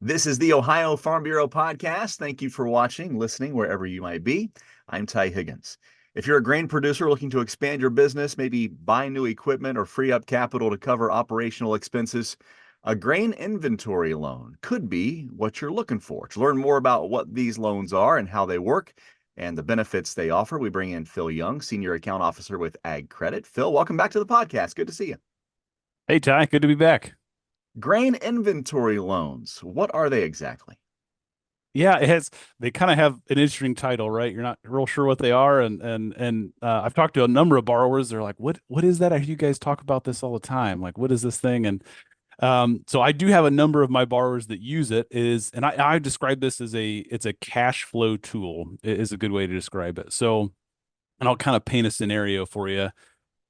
This is the Ohio Farm Bureau podcast. Thank you for watching, listening, wherever you might be. I'm Ty Higgins. If you're a grain producer looking to expand your business, maybe buy new equipment or free up capital to cover operational expenses, a grain inventory loan could be what you're looking for. To learn more about what these loans are and how they work and the benefits they offer, we bring in Phil Young, Senior Account Officer with Ag Credit. Phil, welcome back to the podcast. Good to see you. Hey, Ty, good to be back. Grain inventory loans, what are they exactly? Yeah, they kind of have an interesting title, right? You're not real sure what they are. And I've talked to a number of borrowers. They're like, what is that? I hear you guys talk about this all the time. Like, what is this thing? And so I do have a number of my borrowers that use it and I describe this as it's a cash flow tool is a good way to describe it. So, and I'll kind of paint a scenario for you.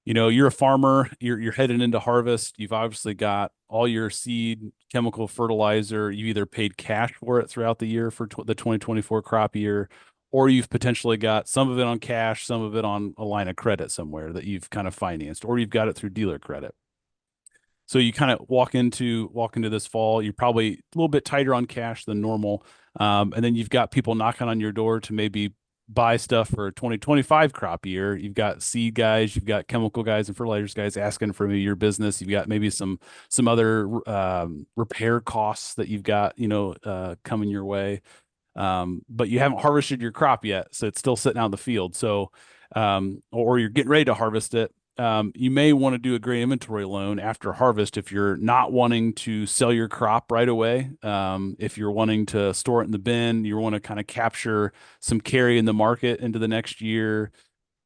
You're a farmer, you're heading into harvest. You've obviously got all your seed, chemical fertilizer. You either paid cash for it throughout the year for the 2024 crop year, or you've potentially got some of it on cash, some of it on a line of credit somewhere that you've kind of financed, or you've got it through dealer credit. So you kind of walk into this fall, you're probably a little bit tighter on cash than normal. And then you've got people knocking on your door to maybe buy stuff for a 2025 crop year. You've got seed guys, you've got chemical guys and fertilizers guys asking for maybe your business. You've got maybe some other repair costs that you've got, coming your way. But you haven't harvested your crop yet, so it's still sitting out in the field. So, or you're getting ready to harvest it. You may want to do a grain inventory loan after harvest if you're not wanting to sell your crop right away. If you're wanting to store it in the bin, you want to kind of capture some carry in the market into the next year.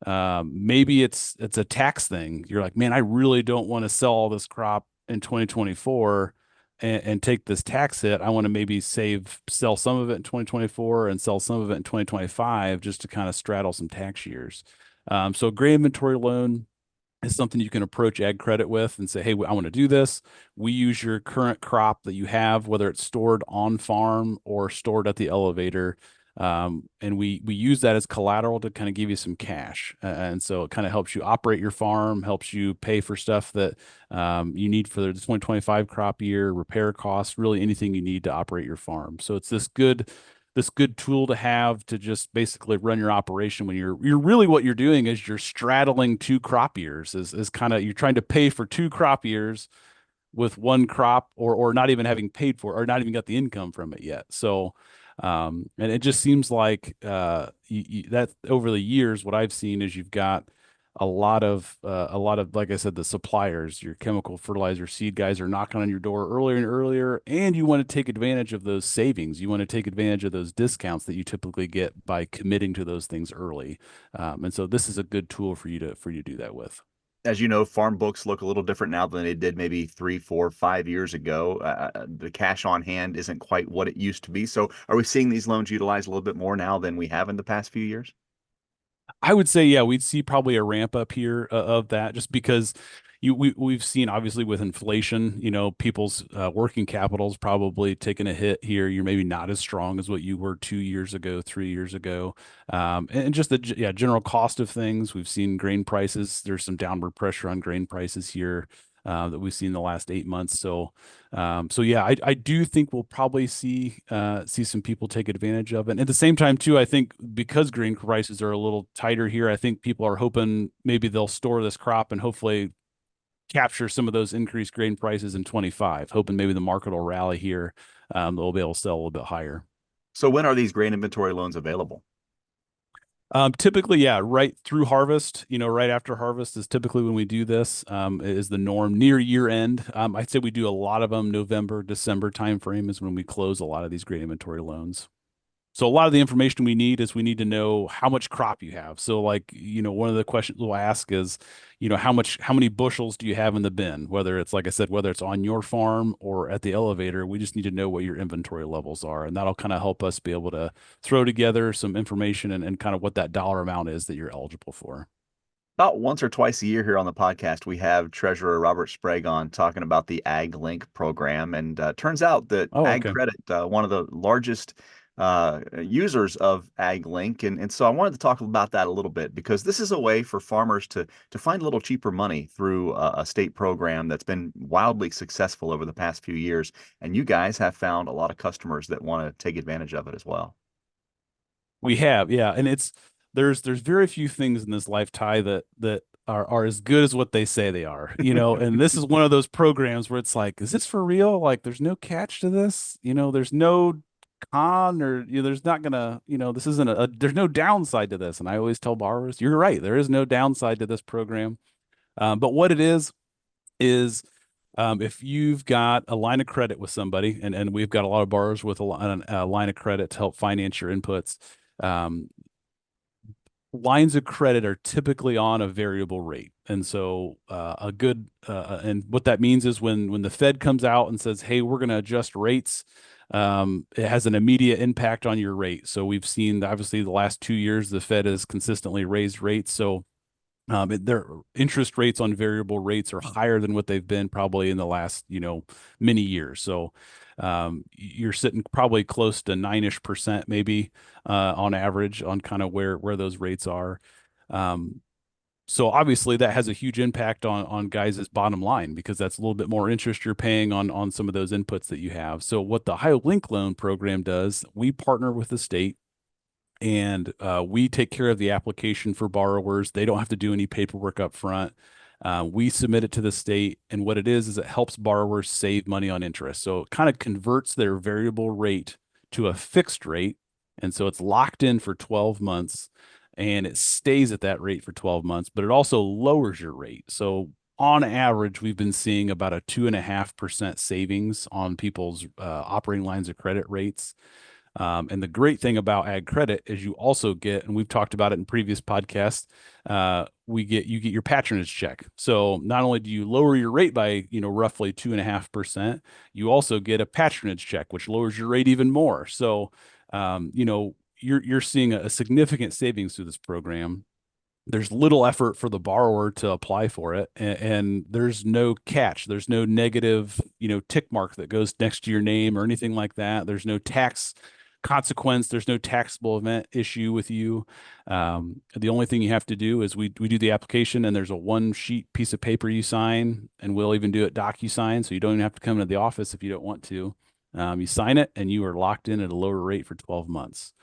Maybe it's a tax thing. You're like, man, I really don't want to sell all this crop in 2024 and take this tax hit. I want to maybe sell some of it in 2024 and sell some of it in 2025 just to kind of straddle some tax years. So a grain inventory loan is something you can approach Ag Credit with and say, hey, I want to do this. We use your current crop that you have, whether it's stored on farm or stored at the elevator. And we use that as collateral to kind of give you some cash. And so it kind of helps you operate your farm, helps you pay for stuff that you need for the 2025 crop year, repair costs, really anything you need to operate your farm. So it's this good tool to have to just basically run your operation when you're really what you're doing is you're straddling two crop years is kind of you're trying to pay for two crop years with one crop or not even having paid for or not even got the income from it yet. So and it just seems like that over the years what I've seen is you've got a lot of like I said, the suppliers, your chemical fertilizer seed guys are knocking on your door earlier and earlier, and you want to take advantage of those savings. You want to take advantage of those discounts that you typically get by committing to those things early. And so this is a good tool for you to do that with. As you know, farm books look a little different now than they did maybe 3, 4, 5 years ago. The cash on hand isn't quite what it used to be. So, are we seeing these loans utilized a little bit more now than we have in the past few years? I would say, yeah, we'd see probably a ramp up here of that just because we've seen obviously with inflation, people's working capital's probably taking a hit here. You're maybe not as strong as what you were 2 years ago, 3 years ago. And just the general cost of things. We've seen grain prices. There's some downward pressure on grain prices here that we've seen in the last 8 months. So yeah, I do think we'll probably see some people take advantage of it. And at the same time, too, I think because grain prices are a little tighter here, I think people are hoping maybe they'll store this crop and hopefully capture some of those increased grain prices in 25, hoping maybe the market will rally here. They'll be able to sell a little bit higher. So, when are these grain inventory loans available? Typically, yeah, right through harvest, right after harvest is typically when we do this, is the norm near year end. I'd say we do a lot of them November, December timeframe is when we close a lot of these grain inventory loans. So a lot of the information we need is we need to know how much crop you have. So like, one of the questions we'll ask is, how many bushels do you have in the bin? Whether it's, like I said, whether it's on your farm or at the elevator, we just need to know what your inventory levels are. And that'll kind of help us be able to throw together some information and kind of what that dollar amount is that you're eligible for. About once or twice a year here on the podcast, we have Treasurer Robert Sprague on talking about the AgLink program. And turns out that Oh, Ag okay. Credit, one of the largest users of AgLink, and so I wanted to talk about that a little bit because this is a way for farmers to find a little cheaper money through a state program that's been wildly successful over the past few years, and you guys have found a lot of customers that want to take advantage of it as well. We have, yeah, and there's very few things in this life, Ty, that are as good as what they say they are, and this is one of those programs where it's like, is this for real? Like, there's no catch to this, there's no con, or there's not gonna, this isn't there's no downside to this. And I always tell borrowers, you're right, there is no downside to this program. But what it is if you've got a line of credit with somebody, and we've got a lot of borrowers with a line of credit to help finance your inputs. um, Lines of credit are typically on a variable rate. And so and what that means is when the Fed comes out and says, hey, we're going to adjust rates, it has an immediate impact on your rate. So we've seen, obviously, the last 2 years, the Fed has consistently raised rates. So their interest rates on variable rates are higher than what they've been probably in the last, many years. So you're sitting probably close to 9-ish% maybe on average on kind of where those rates are. So obviously that has a huge impact on guys' bottom line, because that's a little bit more interest you're paying on some of those inputs that you have. So what the AgLink loan program does, we partner with the state, and we take care of the application for borrowers. They don't have to do any paperwork up front. We submit it to the state, and what it is it helps borrowers save money on interest. So it kind of converts their variable rate to a fixed rate, and so it's locked in for 12 months, and it stays at that rate for 12 months, but it also lowers your rate. So on average, we've been seeing about a 2.5% savings on people's operating lines of credit rates. And the great thing about Ag Credit is you also get, and we've talked about it in previous podcasts, you get your patronage check. So not only do you lower your rate by roughly 2.5%, you also get a patronage check, which lowers your rate even more. So you're seeing a significant savings through this program. There's little effort for the borrower to apply for it, and there's no catch. There's no negative, tick mark that goes next to your name or anything like that. There's no tax consequence. There's no taxable event issue with you. The only thing you have to do is we do the application, and there's a one sheet piece of paper you sign, and we'll even do it DocuSign, so you don't even have to come to the office if you don't want to. You sign it, and you are locked in at a lower rate for 12 months.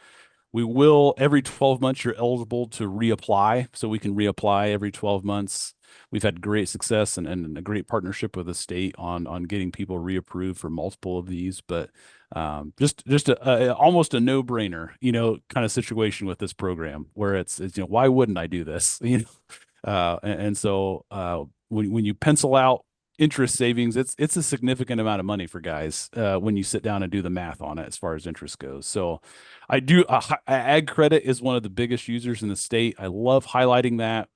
We will, every 12 months, you're eligible to reapply. So we can reapply every 12 months. We've had great success and a great partnership with the state on getting people reapproved for multiple of these. But just almost a no-brainer, kind of situation with this program, where it's why wouldn't I do this? So when you pencil out interest savings, it's a significant amount of money for guys when you sit down and do the math on it as far as interest goes. So I do Ag Credit is one of the biggest users in the state. I love highlighting that,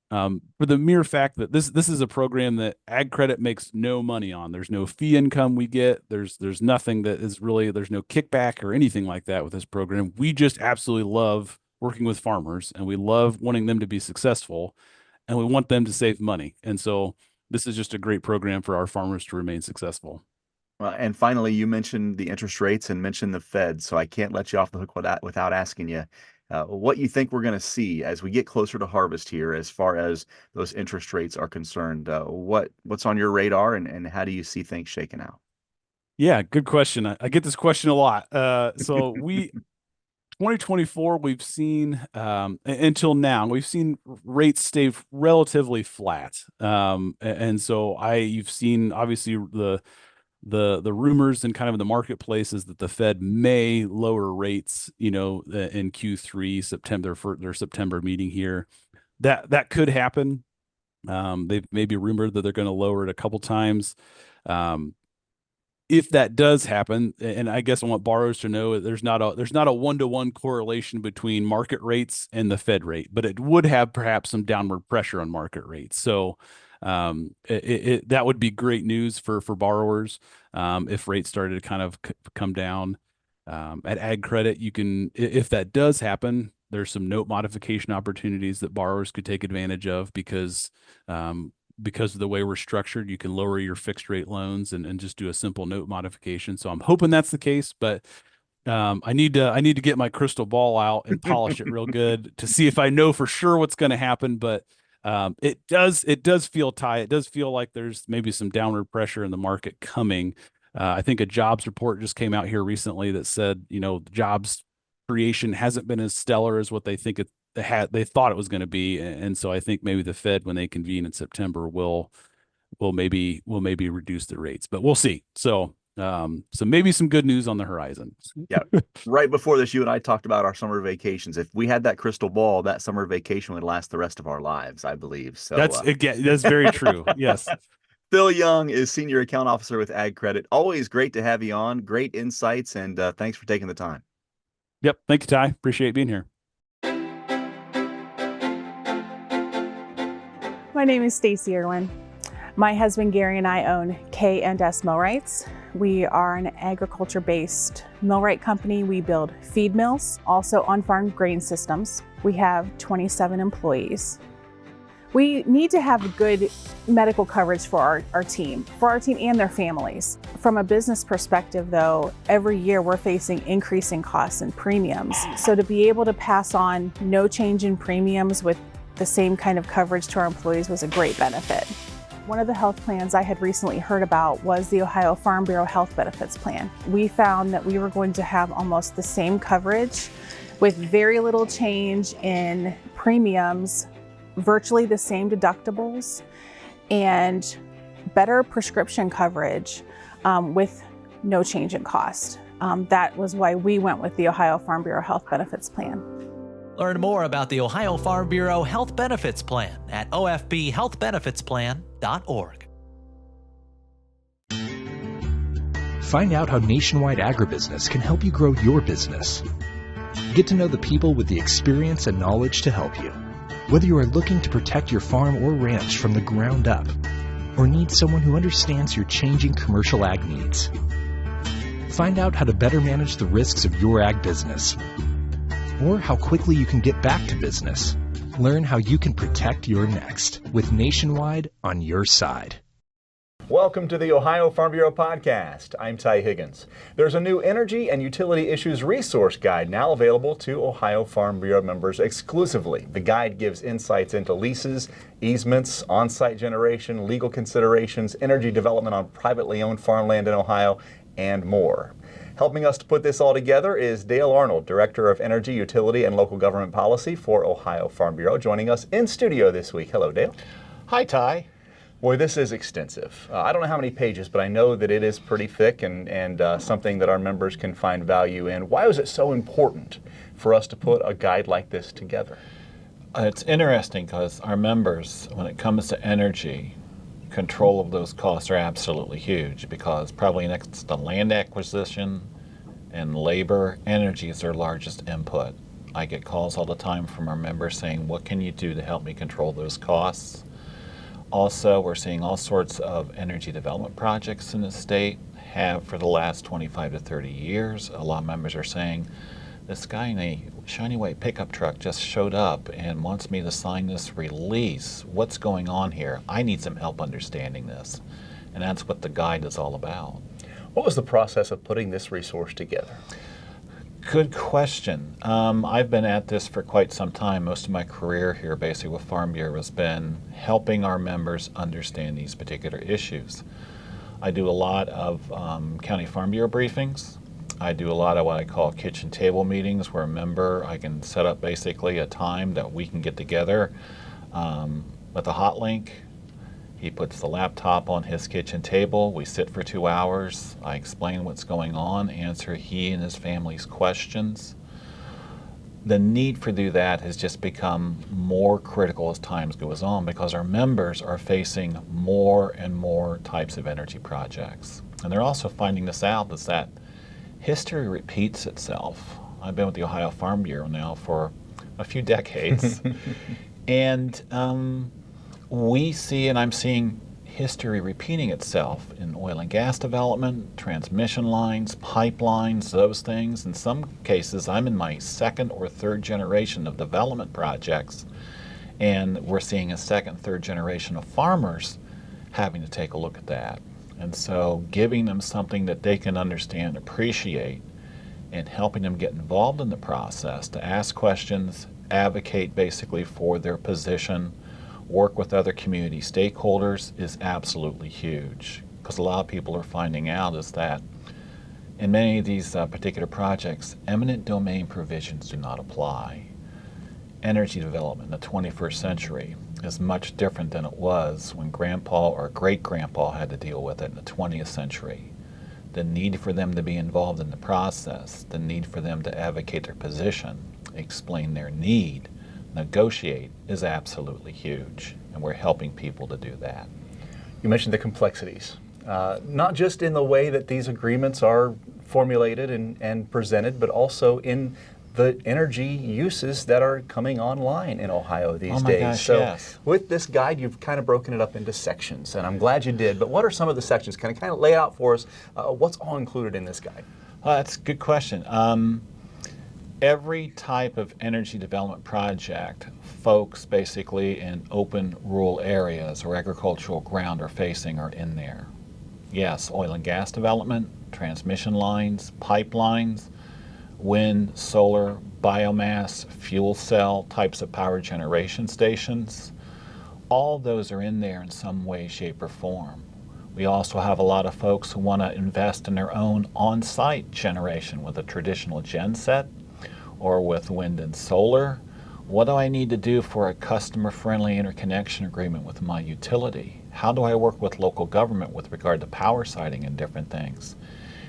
for the mere fact that this is a program that Ag Credit makes no money on. There's no fee income we get. There's nothing that is really, there's no kickback or anything like that with this program. We just absolutely love working with farmers, and we love wanting them to be successful, and we want them to save money. And so this is just a great program for our farmers to remain successful. And finally, you mentioned the interest rates and mentioned the Fed, so I can't let you off the hook without asking you what you think we're going to see as we get closer to harvest here, as far as those interest rates are concerned. What's on your radar, and how do you see things shaking out? Yeah, good question. I get this question a lot. So 2024, we've seen until now, we've seen rates stay relatively flat. And so you've seen, obviously, the rumors and kind of in the marketplace is that the Fed may lower rates, in Q3, September, for their September meeting here. That could happen. They've maybe rumored that they're going to lower it a couple times. If that does happen, and I guess I want borrowers to know, there's not a one-to-one correlation between market rates and the Fed rate, but it would have perhaps some downward pressure on market rates. So that would be great news for borrowers if rates started to kind of come down. At Ag Credit, you can, if that does happen, there's some note modification opportunities that borrowers could take advantage of, because of the way we're structured. You can lower your fixed rate loans and just do a simple note modification. So I'm hoping that's the case, but I need to get my crystal ball out and polish it real good to see if I know for sure what's going to happen. But it does feel tight. It does feel like there's maybe some downward pressure in the market coming. I think a jobs report just came out here recently that said, jobs creation hasn't been as stellar as what they think they thought it was going to be. And so I think maybe the Fed, when they convene in September, will maybe reduce the rates, but we'll see. So maybe some good news on the horizon. Yeah. Right before this, you and I talked about our summer vacations. If we had that crystal ball, that summer vacation would last the rest of our lives, I believe. So That's very true. Yes. Phil Young is Senior Account Officer with Ag Credit. Always great to have you on. Great insights, and thanks for taking the time. Yep. Thank you, Ty. Appreciate being here. My name is Stacy Irwin. My husband Gary and I own K&S Millwrights. We are an agriculture-based millwright company. We build feed mills, also on-farm grain systems. We have 27 employees. We need to have good medical coverage for our team and their families. From a business perspective though, every year we're facing increasing costs and premiums. So to be able to pass on no change in premiums with the same kind of coverage to our employees was a great benefit. One of the health plans I had recently heard about was the Ohio Farm Bureau Health Benefits Plan. We found that we were going to have almost the same coverage with very little change in premiums, virtually the same deductibles, and better prescription coverage with no change in cost. That was why we went with the Ohio Farm Bureau Health Benefits Plan. Learn more about the Ohio Farm Bureau Health Benefits Plan at ofbhealthbenefitsplan.org. Find out how Nationwide Agribusiness can help you grow your business. Get to know the people with the experience and knowledge to help you. Whether you are looking to protect your farm or ranch from the ground up, or need someone who understands your changing commercial ag needs. Find out how to better manage the risks of your ag business, or how quickly you can get back to business. Learn how you can protect your next with Nationwide on your side. Welcome to the Ohio Farm Bureau podcast. I'm Ty Higgins. There's a new energy and utility issues resource guide now available to Ohio Farm Bureau members exclusively. The guide gives insights into leases, easements, on-site generation, legal considerations, energy development on privately owned farmland in Ohio, and more. Helping us to put this all together is Dale Arnold, Director of Energy, Utility, and Local Government Policy for Ohio Farm Bureau, joining us in studio this week. Hello, Dale. Hi, Ty. Boy, this is extensive. I don't know how many pages, but I know that it is pretty thick and something that our members can find value in. Why was it so important for us to put a guide like this together? It's interesting because our members, when it comes to energy, control of those costs are absolutely huge, because probably next to land acquisition and labor, energy is their largest input. I get calls all the time from our members saying, what can you do to help me control those costs? Also, we're seeing all sorts of energy development projects in the state, have for the last 25 to 30 years. A lot of members are saying, this guy in a shiny white pickup truck just showed up and wants me to sign this release. What's going on here? I need some help understanding this. And that's what the guide is all about. What was the process of putting this resource together? Good question. I've been at this for quite some time. Most of my career here, basically with Farm Bureau, has been helping our members understand these particular issues. I do a lot of county Farm Bureau briefings. I do a lot of what I call kitchen table meetings, where I can set up basically a time that we can get together with a hot link. He puts the laptop on his kitchen table. We sit for 2 hours. I explain what's going on, answer he and his family's questions. The need for do that has just become more critical as time goes on, because our members are facing more and more types of energy projects. And they're also finding this out, is that history repeats itself. I've been with the Ohio Farm Bureau now for a few decades. And we see, and I'm seeing history repeating itself in oil and gas development, transmission lines, pipelines, those things. In some cases, I'm in my second or third generation of development projects, and we're seeing a second, third generation of farmers having to take a look at that. And so giving them something that they can understand, appreciate, and helping them get involved in the process, to ask questions, advocate basically for their position, work with other community stakeholders is absolutely huge. Because a lot of people are finding out is that in many of these particular projects, eminent domain provisions do not apply. Energy development in the 21st century is much different than it was when grandpa or great-grandpa had to deal with it in the 20th century. The need for them to be involved in the process, the need for them to advocate their position, explain their need, negotiate is absolutely huge, and we're helping people to do that. You mentioned the complexities, not just in the way that these agreements are formulated and presented, but also in the energy uses that are coming online in Ohio these days. Gosh, so yes. with this guide, you've kind of broken it up into sections, and I'm glad you did. But what are some of the sections? Can you kind of lay out for us what's all included in this guide? That's a good question. Every type of energy development project, folks basically in open rural areas or agricultural ground are facing are in there. Yes, oil and gas development, transmission lines, pipelines, wind, solar, biomass, fuel cell types of power generation stations. All those are in there in some way, shape, or form. We also have a lot of folks who want to invest in their own on-site generation with a traditional genset or with wind and solar. What do I need to do for a customer-friendly interconnection agreement with my utility? How do I work with local government with regard to power siting and different things?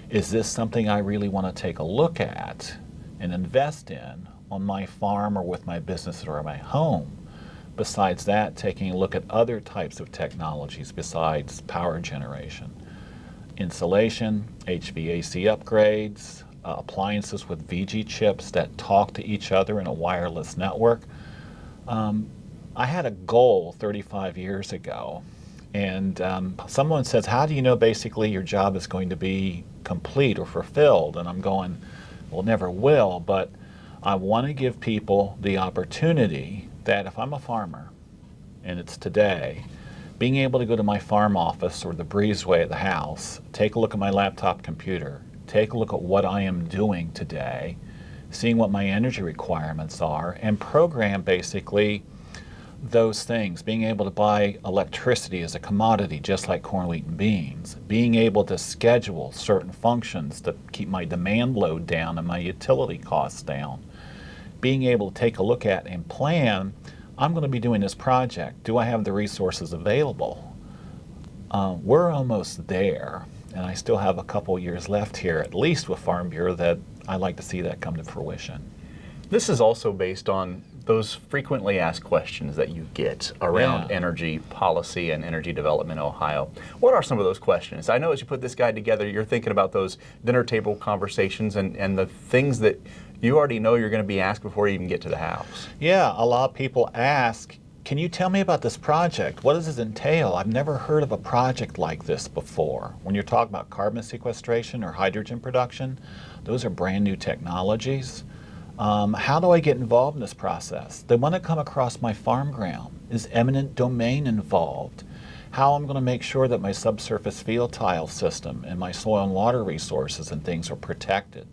Is this something I really want to take a look at and invest in on my farm or with my business or my home? Besides that, taking a look at other types of technologies besides power generation. Insulation, HVAC upgrades, appliances with VG chips that talk to each other in a wireless network. I had a goal 35 years ago, and someone says, how do you know basically your job is going to be complete or fulfilled? And I'm going, well, never will, but I want to give people the opportunity that if I'm a farmer, and it's today, being able to go to my farm office or the breezeway at the house, take a look at my laptop computer, take a look at what I am doing today, seeing what my energy requirements are, and program basically those things. Being able to buy electricity as a commodity, just like corn, wheat, and beans. Being able to schedule certain functions to keep my demand load down and my utility costs down. Being able to take a look at and plan, I'm going to be doing this project. Do I have the resources available? We're almost there. And I still have a couple years left here, at least with Farm Bureau, that I'd like to see that come to fruition. This is also based on those frequently asked questions that you get around energy policy and energy development in Ohio. What are some of those questions? I know as you put this guide together, you're thinking about those dinner table conversations and the things that you already know you're going to be asked before you even get to the house. Yeah, a lot of people ask, can you tell me about this project? What does this entail? I've never heard of a project like this before. When you're talking about carbon sequestration or hydrogen production, those are brand new technologies. How do I get involved in this process? They want to come across my farm ground. Is eminent domain involved? How I'm going to make sure that my subsurface field tile system and my soil and water resources and things are protected?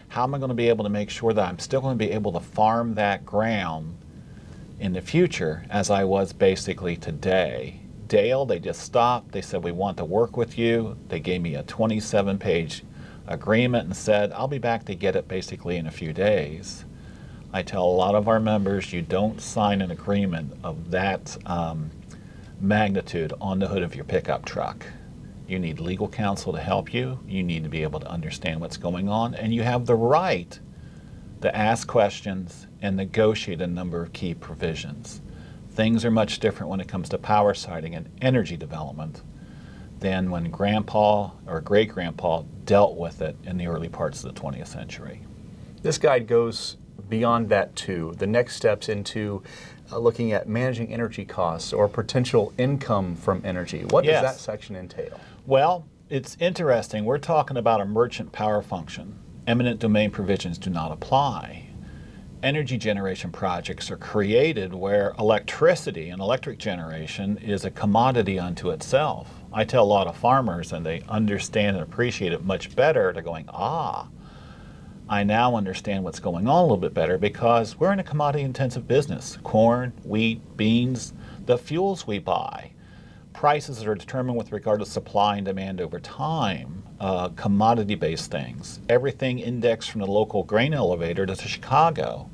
How am I going to be able to make sure that I'm still going to be able to farm that ground in the future as I was basically today? Dale, they just stopped. They said, we want to work with you. They gave me a 27-page agreement and said, I'll be back to get it basically in a few days. I tell a lot of our members, you don't sign an agreement of that magnitude on the hood of your pickup truck. You need legal counsel to help you. You need to be able to understand what's going on, and you have the right to ask questions and negotiate a number of key provisions. Things are much different when it comes to power siting and energy development than when grandpa or great-grandpa dealt with it in the early parts of the 20th century. This guide goes beyond that too. The next steps into looking at managing energy costs or potential income from energy. What does that section entail? Well, it's interesting. We're talking about a merchant power function. Eminent domain provisions do not apply. Energy generation projects are created where electricity and electric generation is a commodity unto itself. I tell a lot of farmers, and they understand and appreciate it much better. They're going, I now understand what's going on a little bit better because we're in a commodity-intensive business. Corn, wheat, beans, the fuels we buy. Prices that are determined with regard to supply and demand over time, commodity-based things. Everything indexed from the local grain elevator to Chicago.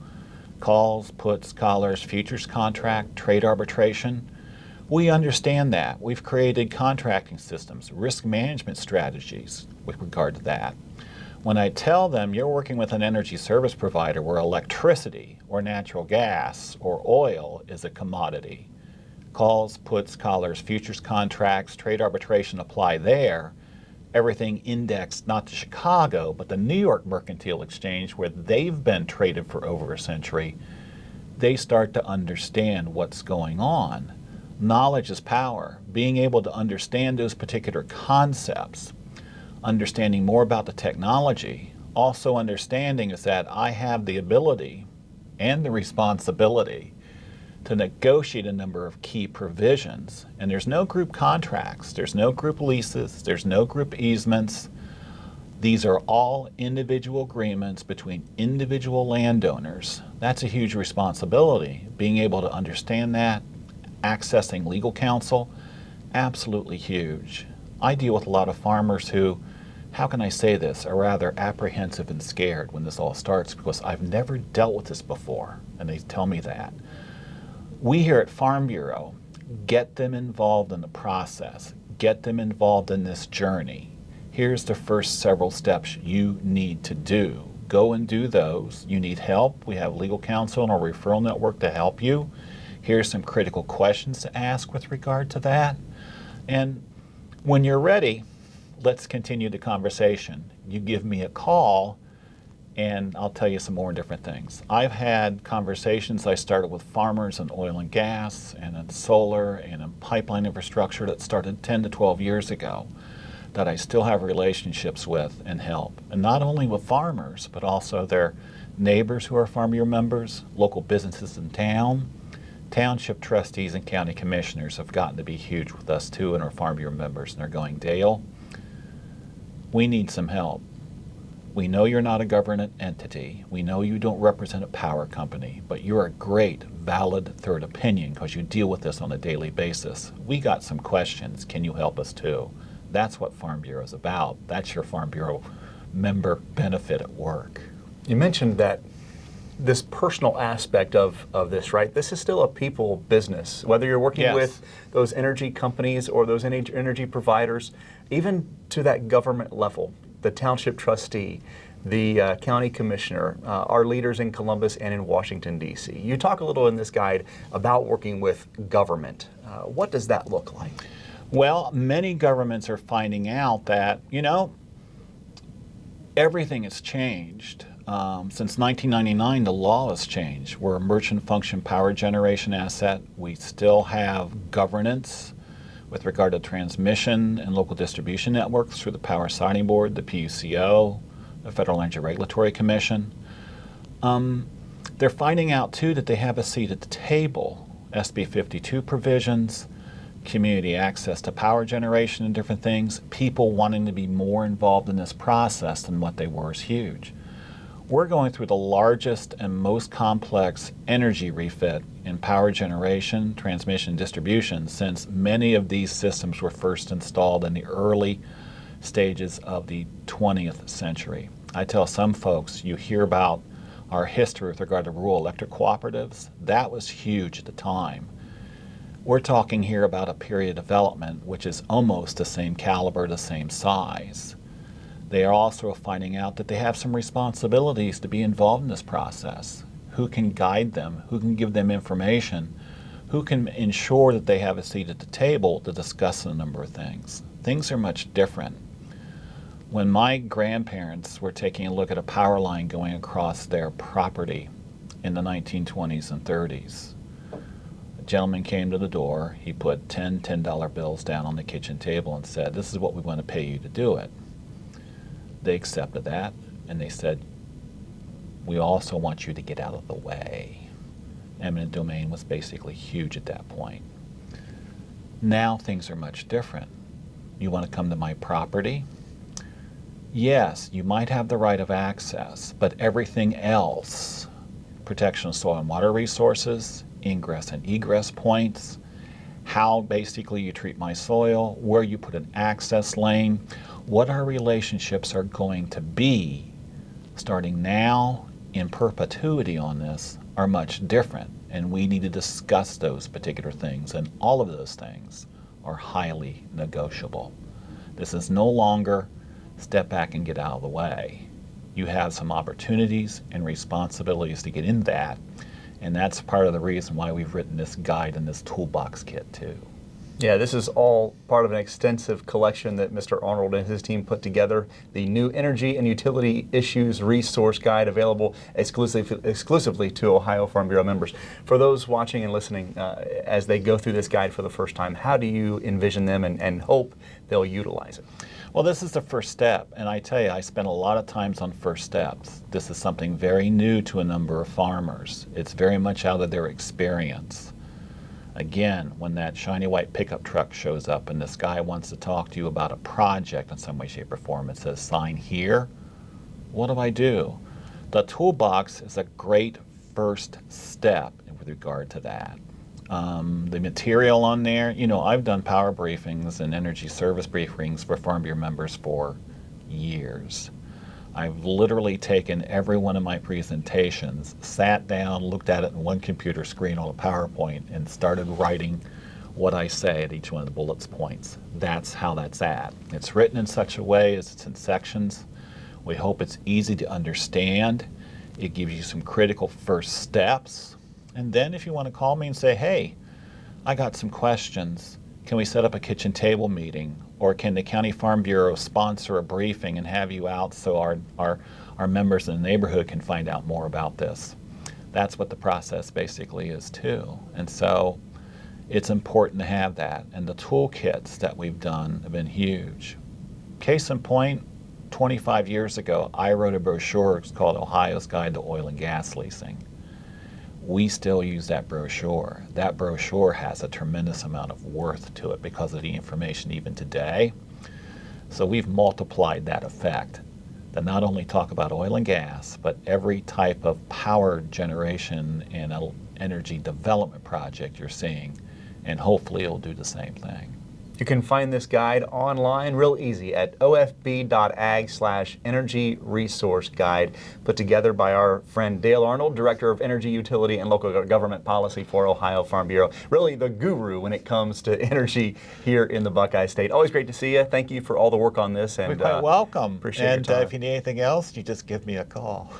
Calls, puts, collars, futures contract, trade arbitration. We understand that. We've created contracting systems, risk management strategies with regard to that. When I tell them you're working with an energy service provider where electricity or natural gas or oil is a commodity, calls, puts, collars, futures contracts, trade arbitration apply there, everything indexed not to Chicago, but the New York Mercantile Exchange where they've been traded for over a century, they start to understand what's going on. Knowledge is power. Being able to understand those particular concepts, understanding more about the technology, also understanding is that I have the ability and the responsibility to negotiate a number of key provisions. And there's no group contracts, there's no group leases, there's no group easements. These are all individual agreements between individual landowners. That's a huge responsibility. Being able to understand that, accessing legal counsel, absolutely huge. I deal with a lot of farmers who, how can I say this, are rather apprehensive and scared when this all starts because I've never dealt with this before, and they tell me that. We here at Farm Bureau get them involved in the process, get them involved in this journey. Here's the first several steps you need to do. Go and do those. You need help. We have legal counsel and our referral network to help you. Here's some critical questions to ask with regard to that. And when you're ready, let's continue the conversation. You give me a call and I'll tell you some more different things. I've had conversations I started with farmers in oil and gas and in solar and in pipeline infrastructure that started 10 to 12 years ago that I still have relationships with and help. And not only with farmers, but also their neighbors who are Farm Bureau members, local businesses in town. Township trustees and county commissioners have gotten to be huge with us too and our Farm Bureau members, and they're going, Dale, we need some help. We know you're not a government entity. We know you don't represent a power company, but you're a great, valid third opinion because you deal with this on a daily basis. We got some questions. Can you help us too? That's what Farm Bureau is about. That's your Farm Bureau member benefit at work. You mentioned that this personal aspect of this, right? This is still a people business. Whether you're working Yes. with those energy companies or those energy providers, even to that government level, the township trustee, the county commissioner, our leaders in Columbus and in Washington, D.C. You talk a little in this guide about working with government. What does that look like? Well, many governments are finding out that, everything has changed. Since 1999, the law has changed. We're a merchant function power generation asset. We still have governance with regard to transmission and local distribution networks through the Power Siting Board, the PUCO, the Federal Energy Regulatory Commission. They're finding out, too, that they have a seat at the table. SB 52 provisions, community access to power generation and different things, people wanting to be more involved in this process than what they were is huge. We're going through the largest and most complex energy refit in power generation, transmission, and distribution since many of these systems were first installed in the early stages of the 20th century. I tell some folks, you hear about our history with regard to rural electric cooperatives. That was huge at the time. We're talking here about a period of development which is almost the same caliber, the same size. They are also finding out that they have some responsibilities to be involved in this process. Who can guide them? Who can give them information? Who can ensure that they have a seat at the table to discuss a number of things? Things are much different. When my grandparents were taking a look at a power line going across their property in the 1920s and 30s, a gentleman came to the door. He put $10 bills down on the kitchen table and said, "This is what we want to pay you to do it." They accepted that, and they said, "We also want you to get out of the way." Eminent domain was basically huge at that point. Now things are much different. You want to come to my property? Yes, you might have the right of access, but everything else, protection of soil and water resources, ingress and egress points, how basically you treat my soil, where you put an access lane, what our relationships are going to be starting now in perpetuity on this are much different. And we need to discuss those particular things. And all of those things are highly negotiable. This is no longer step back and get out of the way. You have some opportunities and responsibilities to get in that. And that's part of the reason why we've written this guide and this toolbox kit too. Yeah, this is all part of an extensive collection that Mr. Arnold and his team put together. The new Energy and Utility Issues Resource Guide, available exclusively to Ohio Farm Bureau members. For those watching and listening, as they go through this guide for the first time, how do you envision them and hope they'll utilize it? Well, this is the first step, and I tell you, I spent a lot of times on first steps. This is something very new to a number of farmers. It's very much out of their experience. Again, when that shiny white pickup truck shows up and this guy wants to talk to you about a project in some way, shape, or form, it says sign here, what do I do? The toolbox is a great first step with regard to that. The material on there, you know, I've done power briefings and energy service briefings for Farm Bureau members for years. I've literally taken every one of my presentations, sat down, looked at it in one computer screen on a PowerPoint, and started writing what I say at each one of the bullets points. That's how that's at. It's written in such a way as it's in sections. We hope it's easy to understand. It gives you some critical first steps. And then if you want to call me and say, hey, I got some questions, can we set up a kitchen table meeting? Or can the County Farm Bureau sponsor a briefing and have you out so our members in the neighborhood can find out more about this? That's what the process basically is too. And so it's important to have that. And the toolkits that we've done have been huge. Case in point, 25 years ago, I wrote a brochure called Ohio's Guide to Oil and Gas Leasing. We still use that brochure. That brochure has a tremendous amount of worth to it because of the information even today. So we've multiplied that effect to not only talk about oil and gas, but every type of power generation and energy development project you're seeing, and hopefully it'll do the same thing. You can find this guide online real easy at ofb.ag/energy resource guide, put together by our friend Dale Arnold, Director of Energy, Utility, and Local Government Policy for Ohio Farm Bureau. Really the guru when it comes to energy here in the Buckeye State. Always great to see you. Thank you for all the work on this. And You're quite welcome. Appreciate your time. If you need anything else, you just give me a call.